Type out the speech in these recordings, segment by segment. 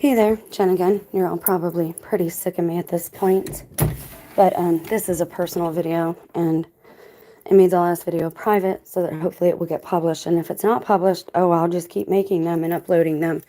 Hey there, Jen again. You're all probably pretty sick of me at this point, but this is a personal video, and I made the last video private so that hopefully it will get published, and if it's not published, oh, I'll just keep making them and uploading them.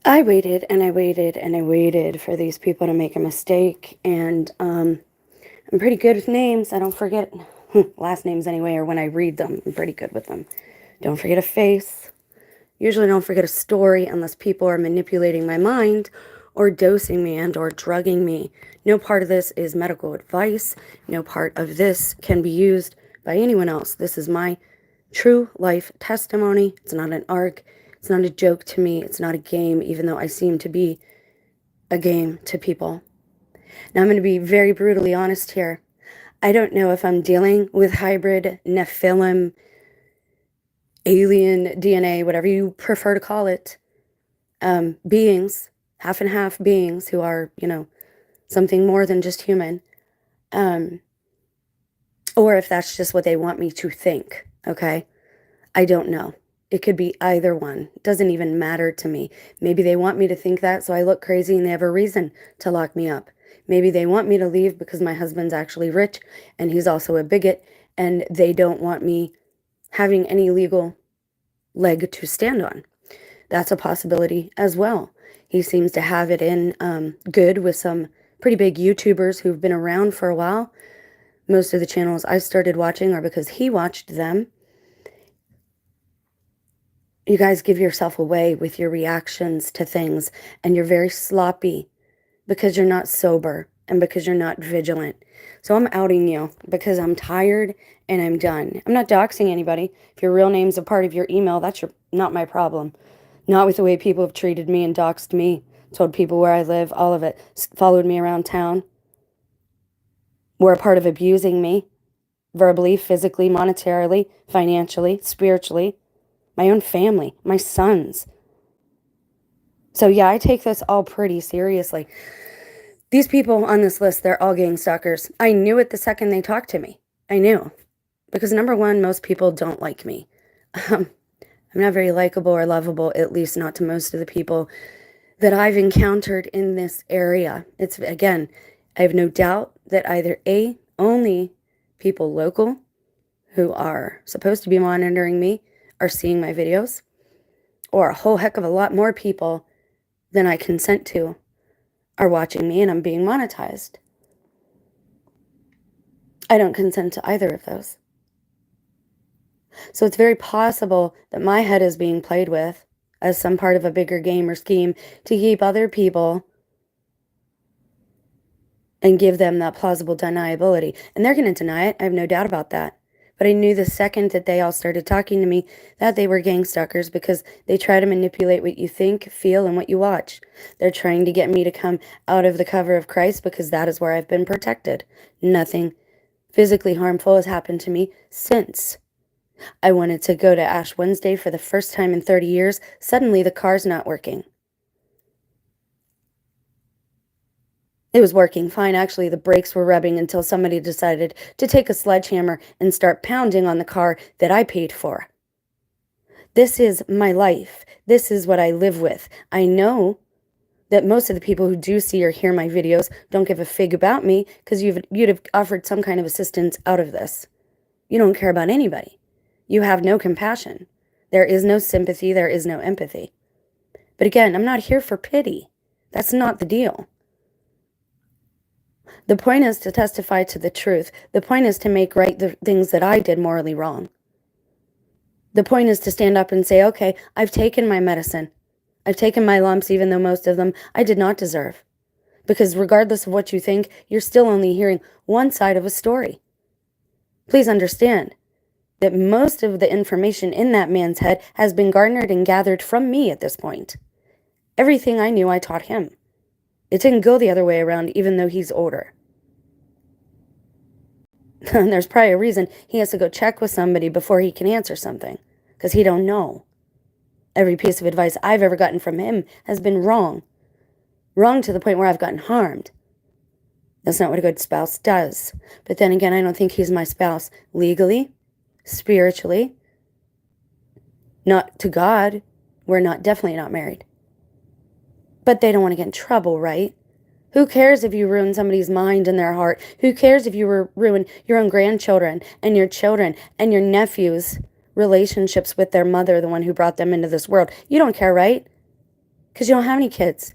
I waited, and I waited, and I waited for these people to make a mistake, and I'm pretty good with names. I don't forget last names anyway, or when I read them, I'm pretty good with them. Don't forget a face. Usually don't forget a story unless people are manipulating my mind or dosing me and or drugging me. No part of this is medical advice. No part of this can be used by anyone else. This is my true life testimony. It's not an arc. It's not a joke to me. It's not a game, even though I seem to be a game to people. Now I'm going to be very brutally honest here. I don't know if I'm dealing with hybrid Nephilim, alien DNA, whatever you prefer to call it, beings, half and half beings who are, something more than just human, or if that's just what they want me to think, okay? I don't know. It could be either one. It doesn't even matter to me. Maybe they want me to think that so I look crazy and they have a reason to lock me up. Maybe they want me to leave because my husband's actually rich and he's also a bigot and they don't want me having any legal leg to stand on. That's a possibility as well. He seems to have it in good with some pretty big YouTubers who've been around for a while. Most of the channels I started watching are because he watched them. You guys give yourself away with your reactions to things, and you're very sloppy because you're not sober and because you're not vigilant. So I'm outing you because I'm tired and I'm done. I'm not doxing anybody. If your real name's a part of your email, that's not my problem. Not with the way people have treated me and doxed me, told people where I live, all of it, followed me around town, were a part of abusing me, verbally, physically, monetarily, financially, spiritually, my own family, my sons. So yeah, I take this all pretty seriously. These people on this list, they're all gang stalkers. I knew it the second they talked to me. I knew. Because number one, most people don't like me. I'm not very likable or lovable, at least not to most of the people that I've encountered in this area. It's, again, I have no doubt that either A, only people local who are supposed to be monitoring me are seeing my videos, or a whole heck of a lot more people than I consent to are watching me and I'm being monetized. I don't consent to either of those. So it's very possible that my head is being played with as some part of a bigger game or scheme to keep other people and give them that plausible deniability. And they're going to deny it. I have no doubt about that. But I knew the second that they all started talking to me that they were gang stalkers because they try to manipulate what you think, feel, and what you watch. They're trying to get me to come out of the cover of Christ because that is where I've been protected. Nothing physically harmful has happened to me since. I wanted to go to Ash Wednesday for the first time in 30 years. Suddenly the car's not working. It was working fine, actually. The brakes were rubbing until somebody decided to take a sledgehammer and start pounding on the car that I paid for. This is my life. This is what I live with. I know that most of the people who do see or hear my videos don't give a fig about me because you'd have offered some kind of assistance out of this. You don't care about anybody. You have no compassion. There is no sympathy. There is no empathy. But again, I'm not here for pity. That's not the deal. The point is to testify to the truth. The point is to make right the things that I did morally wrong. The point is to stand up and say, okay, I've taken my medicine. I've taken my lumps, even though most of them I did not deserve. Because regardless of what you think, you're still only hearing one side of a story. Please understand that most of the information in that man's head has been garnered and gathered from me at this point. Everything I knew, I taught him. It didn't go the other way around, even though he's older. And there's probably a reason he has to go check with somebody before he can answer something, because he don't know. Every piece of advice I've ever gotten from him has been wrong. Wrong to the point where I've gotten harmed. That's not what a good spouse does. But then again, I don't think he's my spouse legally, spiritually. Not to God. We're definitely not married. But they don't want to get in trouble, right? Who cares if you ruin somebody's mind and their heart? Who cares if you ruin your own grandchildren and your children and your nephews' relationships with their mother, the one who brought them into this world? You don't care, right? Because you don't have any kids.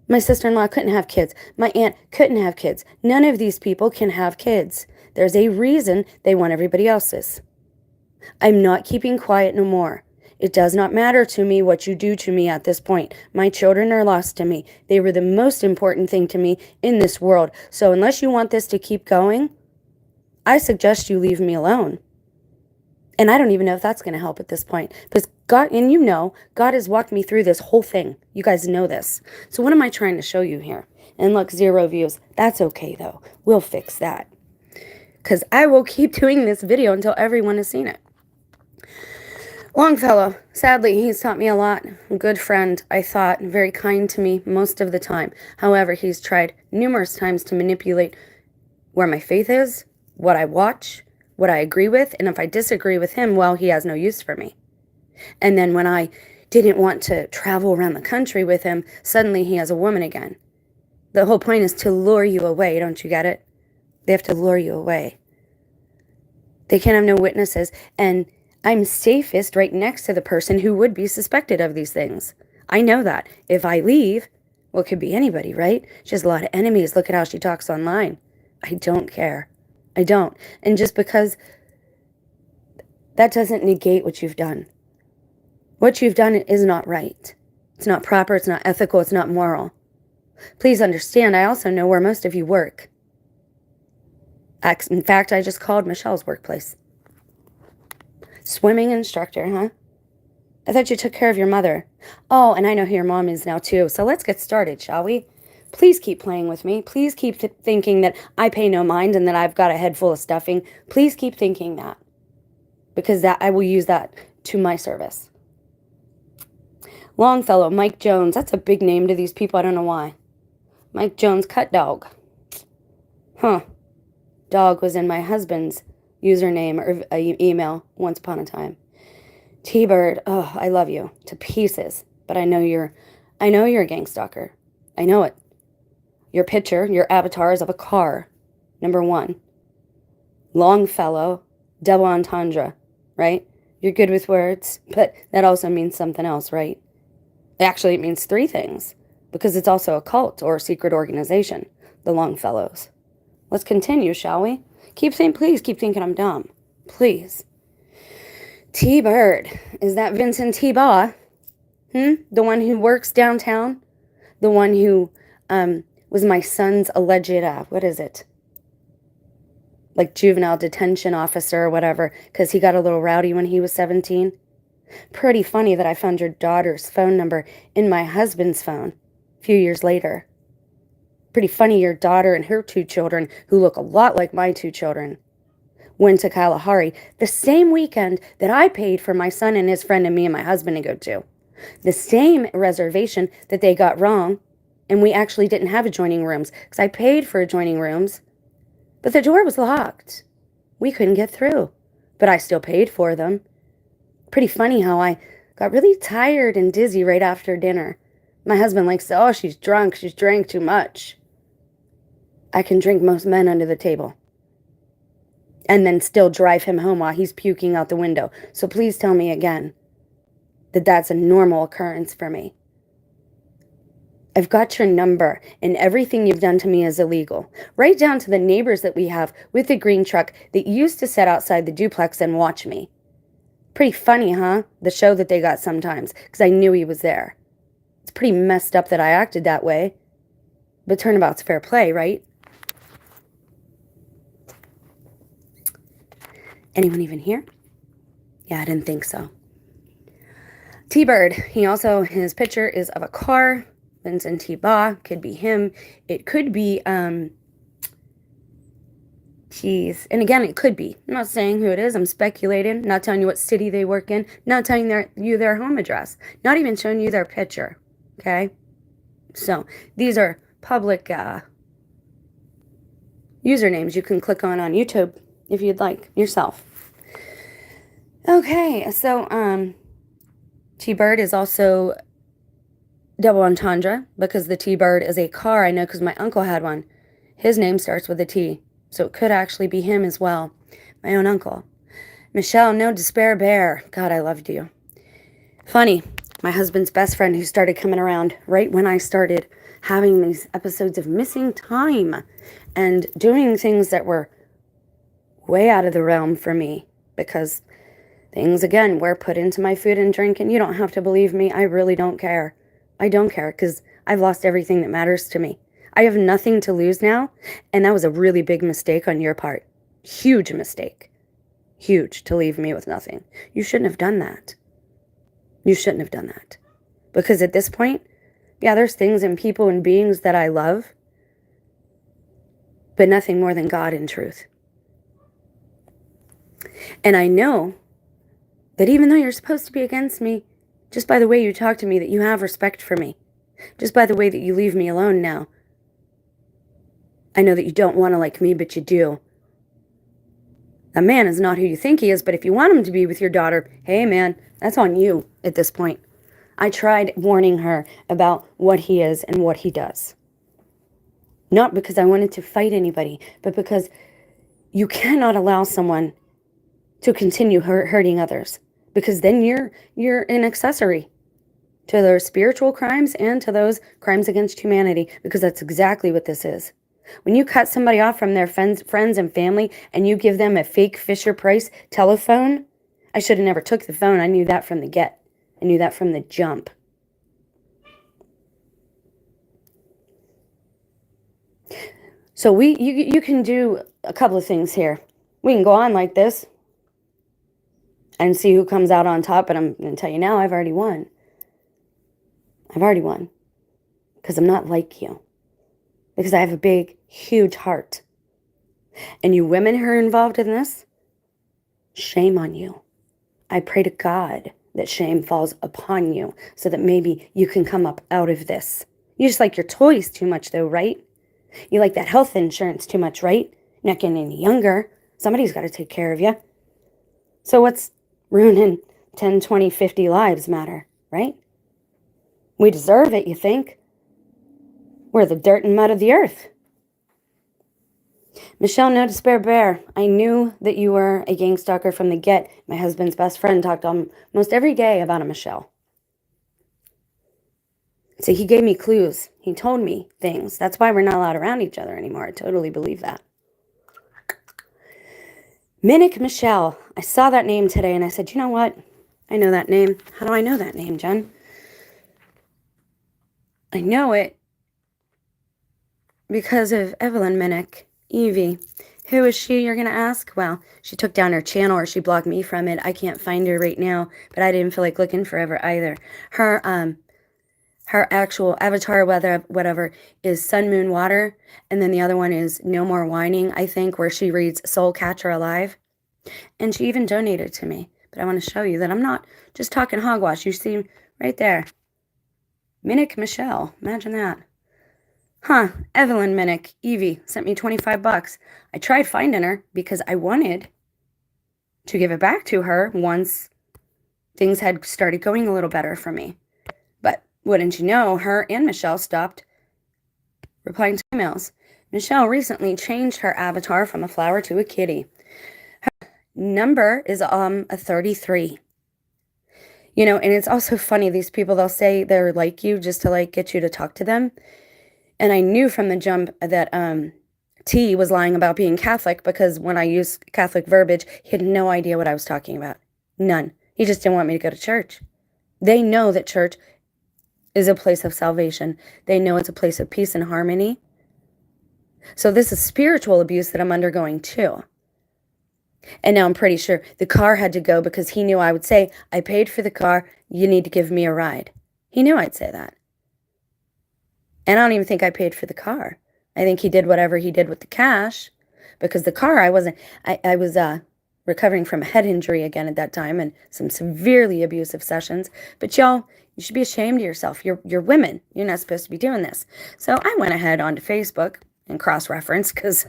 My sister-in-law couldn't have kids. My aunt couldn't have kids. None of these people can have kids. There's a reason they want everybody else's. I'm not keeping quiet no more. It does not matter to me what you do to me at this point. My children are lost to me. They were the most important thing to me in this world. So unless you want this to keep going, I suggest you leave me alone. And I don't even know if that's going to help at this point. Because God, and you know, God has walked me through this whole thing. You guys know this. So what am I trying to show you here? And look, 0 views. That's okay, though. We'll fix that. Because I will keep doing this video until everyone has seen it. Longfellow, sadly, he's taught me a lot. A good friend, I thought, very kind to me most of the time. However, he's tried numerous times to manipulate where my faith is, what I watch, what I agree with, and if I disagree with him, well, he has no use for me. And then when I didn't want to travel around the country with him, suddenly he has a woman again. The whole point is to lure you away, don't you get it? They have to lure you away. They can't have no witnesses, and I'm safest right next to the person who would be suspected of these things. I know that. If I leave, well, it could be anybody, right? She has a lot of enemies. Look at how she talks online. I don't care. I don't. And just because that doesn't negate what you've done. What you've done is not right. It's not proper. It's not ethical. It's not moral. Please understand, I also know where most of you work. In fact, I just called Michelle's workplace. Swimming instructor, huh? I thought you took care of your mother. Oh, and I know who your mom is now, too. So let's get started, shall we? Please keep playing with me. Please keep thinking that I pay no mind and that I've got a head full of stuffing. Please keep thinking that. Because I will use that to my service. Longfellow, Mike Jones. That's a big name to these people. I don't know why. Mike Jones, cut dog. Huh. Dog was in my husband's username or email once upon a time. T-Bird, oh, I love you to pieces, but I know you're a gang stalker. I know it. Your picture, your avatar is of a car. Number 1. Longfellow, double entendre, right? You're good with words, but that also means something else, right? Actually, it means 3 things, because it's also a cult or a secret organization, the Longfellows. Let's continue, shall we? Please keep thinking I'm dumb. Please. T-Bird. Is that Vincent T-Baugh? The one who works downtown? The one who was my son's alleged, what is it? Like juvenile detention officer or whatever, because he got a little rowdy when he was 17. Pretty funny that I found your daughter's phone number in my husband's phone a few years later. Pretty funny your daughter and her 2 children, who look a lot like my 2 children, went to Kalahari the same weekend that I paid for my son and his friend and me and my husband to go to. The same reservation that they got wrong, and we actually didn't have adjoining rooms because I paid for adjoining rooms, but the door was locked. We couldn't get through, but I still paid for them. Pretty funny how I got really tired and dizzy right after dinner. My husband likes to, oh, she's drunk, she's drank too much. I can drink most men under the table and then still drive him home while he's puking out the window. So please tell me again that that's a normal occurrence for me. I've got your number, and everything you've done to me is illegal. Right down to the neighbors that we have with the green truck that used to sit outside the duplex and watch me. Pretty funny, huh? The show that they got sometimes, because I knew he was there. It's pretty messed up that I acted that way. But turnabout's fair play, right? Anyone even here? Yeah, I didn't think so. T-Bird, his picture is of a car. Vincent T-Baugh, could be him. It could be, and again, it could be. I'm not saying who it is. I'm speculating, not telling you what city they work in, not telling you their home address, not even showing you their picture, okay? So, these are public usernames you can click on YouTube if you'd like, yourself. Okay, so, T-Bird is also double entendre, because the T-Bird is a car. I know because my uncle had one. His name starts with a T, so it could actually be him as well. My own uncle. Michelle, no despair bear. God, I loved you. Funny, my husband's best friend who started coming around right when I started having these episodes of missing time and doing things that were way out of the realm for me, because things, again, were put into my food and drink, and you don't have to believe me. I really don't care. I don't care, because I've lost everything that matters to me. I have nothing to lose now, and that was a really big mistake on your part. Huge mistake. Huge, to leave me with nothing. You shouldn't have done that. You shouldn't have done that. Because at this point, yeah, there's things and people and beings that I love, but nothing more than God and truth. And I know that even though you're supposed to be against me, just by the way you talk to me, that you have respect for me. Just by the way that you leave me alone now. I know that you don't want to like me, but you do. That man is not who you think he is, but if you want him to be with your daughter, hey man, that's on you at this point. I tried warning her about what he is and what he does. Not because I wanted to fight anybody, but because you cannot allow someone to continue hurting others. Because then you're an accessory to those spiritual crimes and to those crimes against humanity, because that's exactly what this is. When you cut somebody off from their friends and family and you give them a fake Fisher-Price telephone, I should have never took the phone. I knew that from the get. I knew that from the jump. So you can do a couple of things here. We can go on like this and see who comes out on top, but I'm going to tell you now, I've already won. I've already won. Because I'm not like you. Because I have a big, huge heart. And you women who are involved in this, shame on you. I pray to God that shame falls upon you so that maybe you can come up out of this. You just like your toys too much though, right? You like that health insurance too much, right? You're not getting any younger. Somebody's got to take care of you. So what's ruining 10, 20, 50 lives matter, right? We deserve it, you think? We're the dirt and mud of the earth. Michelle, no despair bear. I knew that you were a gang stalker from the get. My husband's best friend talked almost every day about a Michelle. So he gave me clues. He told me things. That's why we're not allowed around each other anymore. I totally believe that. Minnick Michelle. I saw that name today and I said, you know what? I know that name. How do I know that name, Jen? I know it because of Evelyn Minnick, Evie. Who is she, you're going to ask? Well, she took down her channel or she blocked me from it. I can't find her right now, but I didn't feel like looking forever either. Her actual avatar, whatever, is Sun, Moon, Water. And then the other one is No More Whining, I think, where she reads Soul Catcher Alive. And she even donated to me. But I want to show you that I'm not just talking hogwash. You see right there. Minnick Michelle. Imagine that. Huh. Evelyn Minnick, Evie, sent me $25. I tried finding her because I wanted to give it back to her once things had started going a little better for me. But wouldn't you know, her and Michelle stopped replying to emails. Michelle recently changed her avatar from a flower to a kitty. Her number is a 33. You know, and it's also funny, these people, they'll say they're like you just to like get you to talk to them. And I knew from the jump that T was lying about being Catholic, because when I used Catholic verbiage, he had no idea what I was talking about. None. He just didn't want me to go to church. They know that church is a place of salvation. They know it's a place of peace and harmony. So this is spiritual abuse that I'm undergoing too. And now I'm pretty sure the car had to go because he knew I would say, I paid for the car, you need to give me a ride. He knew I'd say that. And I don't even think I paid for the car. I think he did whatever he did with the cash, because the car, I was recovering from a head injury again at that time and some severely abusive sessions. But y'all, you should be ashamed of yourself. You're women. You're not supposed to be doing this. So I went ahead onto Facebook and cross-referenced, because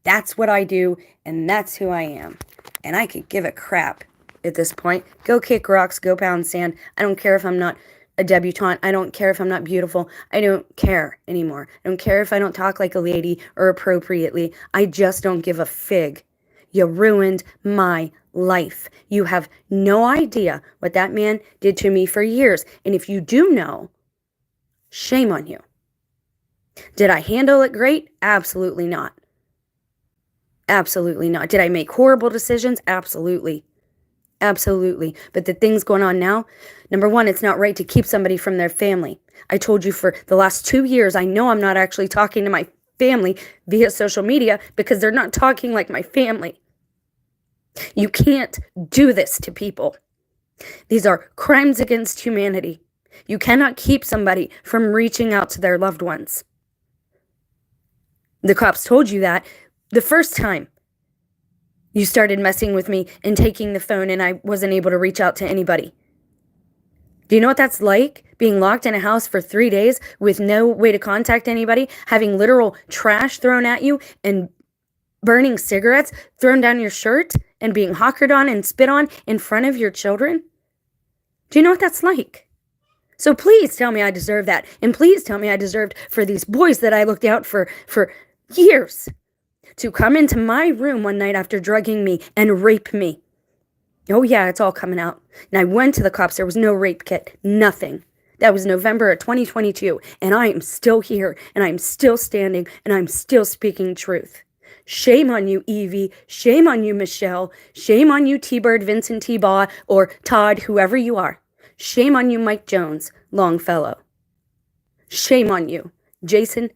that's what I do and that's who I am. And I could give a crap at this point. Go kick rocks, go pound sand. I don't care if I'm not a debutante. I don't care if I'm not beautiful. I don't care anymore. I don't care if I don't talk like a lady or appropriately. I just don't give a fig. You ruined my life. You have no idea what that man did to me for years. And if you do know, shame on you. Did I handle it great? Absolutely not. Absolutely not. Did I make horrible decisions? Absolutely. Absolutely. But the things going on now, number one, it's not right to keep somebody from their family. I told you for the last 2 years, I know I'm not actually talking to my family via social media because they're not talking like my family. You can't do this to people. These are crimes against humanity. You cannot keep somebody from reaching out to their loved ones. The cops told you that the first time you started messing with me and taking the phone and I wasn't able to reach out to anybody. Do you know what that's like? Being locked in a house for 3 days with no way to contact anybody, having literal trash thrown at you and burning cigarettes thrown down your shirt and being hawkered on and spit on in front of your children? Do you know what that's like? So please tell me I deserve that. And please tell me I deserved for these boys that I looked out for years to come into my room one night after drugging me and rape me. Oh yeah, it's all coming out. And I went to the cops. There was no rape kit. Nothing. That was November of 2022. And I am still here. And I'm still standing. And I'm still speaking truth. Shame on you, Evie. Shame on you, Michelle. Shame on you, T-Bird, Vincent T-Baugh, or Todd, whoever you are. Shame on you, Mike Jones, Longfellow. Shame on you, Jason,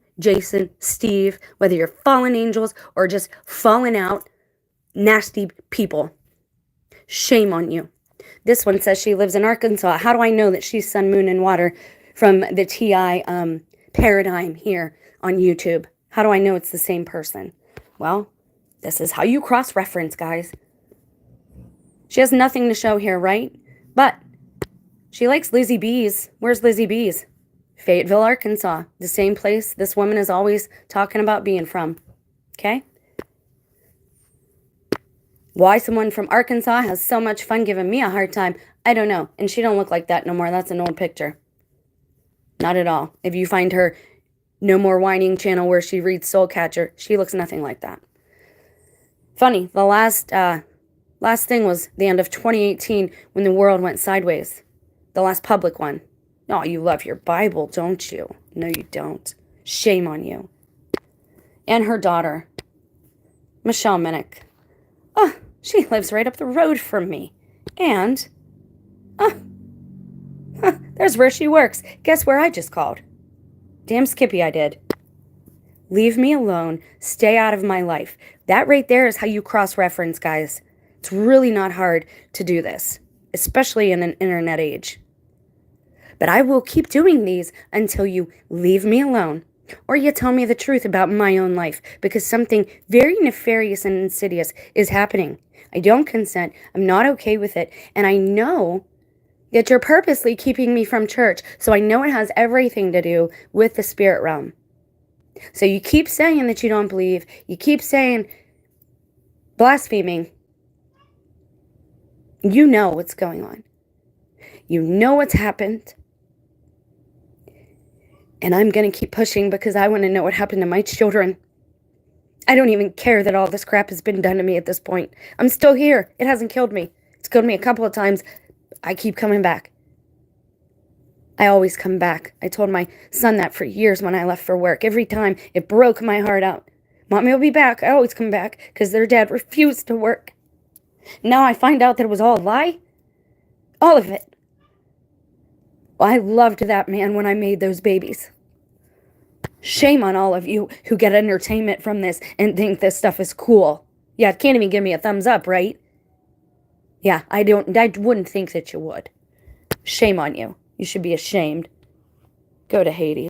Steve, whether you're fallen angels or just fallen out, nasty people. Shame on you. This one says she lives in Arkansas. How do I know that she's Sun, Moon, and Water from the TI paradigm here on YouTube? How do I know it's the same person? Well, this is how you cross-reference, guys. She has nothing to show here, right? But she likes Lizzie B's. Where's Lizzie B's? Fayetteville, Arkansas. The same place this woman is always talking about being from. Okay? Why someone from Arkansas has so much fun giving me a hard time, I don't know. And she don't look like that no more. That's an old picture. Not at all. If you find her No More Whining channel where she reads Soul Catcher, she looks nothing like that. Funny, the last thing was the end of 2018 when the world went sideways. The last public one. Oh, you love your Bible, don't you? No, you don't. Shame on you. And her daughter, Michelle Minnick. Oh, she lives right up the road from me. And, there's where she works. Guess where I just called? Damn Skippy I did. Leave me alone. Stay out of my life. That right there is how you cross-reference, guys. It's really not hard to do this, especially in an internet age. But I will keep doing these until you leave me alone or you tell me the truth about my own life, because something very nefarious and insidious is happening. I don't consent. I'm not okay with it. And I know that you're purposely keeping me from church. So I know it has everything to do with the spirit realm. So you keep saying that you don't believe. You keep saying blaspheming. You know what's going on. You know what's happened. And I'm going to keep pushing because I want to know what happened to my children. I don't even care that all this crap has been done to me at this point. I'm still here. It hasn't killed me. It's killed me a couple of times. I keep coming back. I always come back. I told my son that for years when I left for work. Every time it broke my heart out. Mommy will be back. I always come back because their dad refused to work. Now I find out that it was all a lie. All of it. Well, I loved that man when I made those babies. Shame on all of you who get entertainment from this and think this stuff is cool. Yeah, it can't even give me a thumbs up, right? Yeah, I wouldn't think that you would. Shame on you. You should be ashamed. Go to Hades.